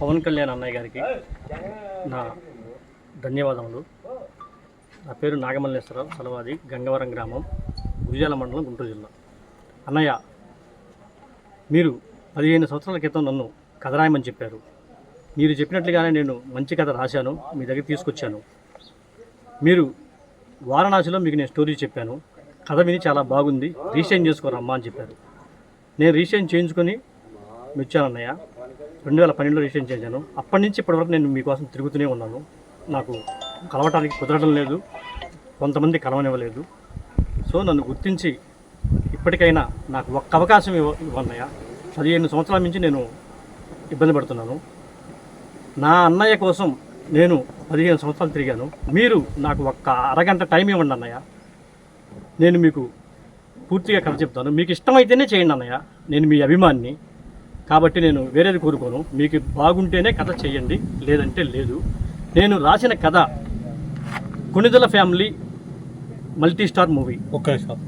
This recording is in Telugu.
పవన్ కళ్యాణ్ అన్నయ్య గారికి నా ధన్యవాదములు. నా పేరు నాగమల్లేశ్వరరావు, సలవాది, గంగవరం గ్రామం, గురిజాల మండలం, గుంటూరు జిల్లా. అన్నయ్య, మీరు 15 సంవత్సరాల క్రితం నన్ను కథ రాయమని చెప్పారు. మీరు చెప్పినట్లుగానే నేను మంచి కథ రాశాను, మీ దగ్గర తీసుకొచ్చాను. మీరు వారణాసిలో మీకు నేను స్టోరీ చెప్పాను, కథ విని చాలా బాగుంది, రీసైన్ చేసుకోరమ్మా అని చెప్పారు. నేను రీసైన్ చేయించుకొని వచ్చాను అన్నయ్య. 2012లో రీసైన్ చేశాను. అప్పటి నుంచి ఇప్పటివరకు నేను మీకోసం తిరుగుతూనే ఉన్నాను. నాకు కలవటానికి కుదరడం లేదు, కొంతమంది కలవనివ్వలేదు. సో నన్ను గుర్తించి ఇప్పటికైనా నాకు ఒక్క అవకాశం ఇవ్వన్నయ్య. 15 సంవత్సరాల నుంచి నేను ఇబ్బంది పడుతున్నాను. నా అన్నయ్య కోసం నేను 15 సంవత్సరాలు తిరిగాను. మీరు నాకు ఒక్క అరగంట టైం ఇవ్వండి అన్నయ్య. నేను మీకు పూర్తిగా కథ చెప్తాను. మీకు ఇష్టమైతేనే చేయండి అన్నయ్య. నేను మీ అభిమానిని కాబట్టి నేను వేరేది కోరుకోను. మీకు బాగుంటేనే కథ చేయండి, లేదంటే లేదు. నేను రాసిన కథ Konidela family multi star movie. ఒక్క నిమిషం.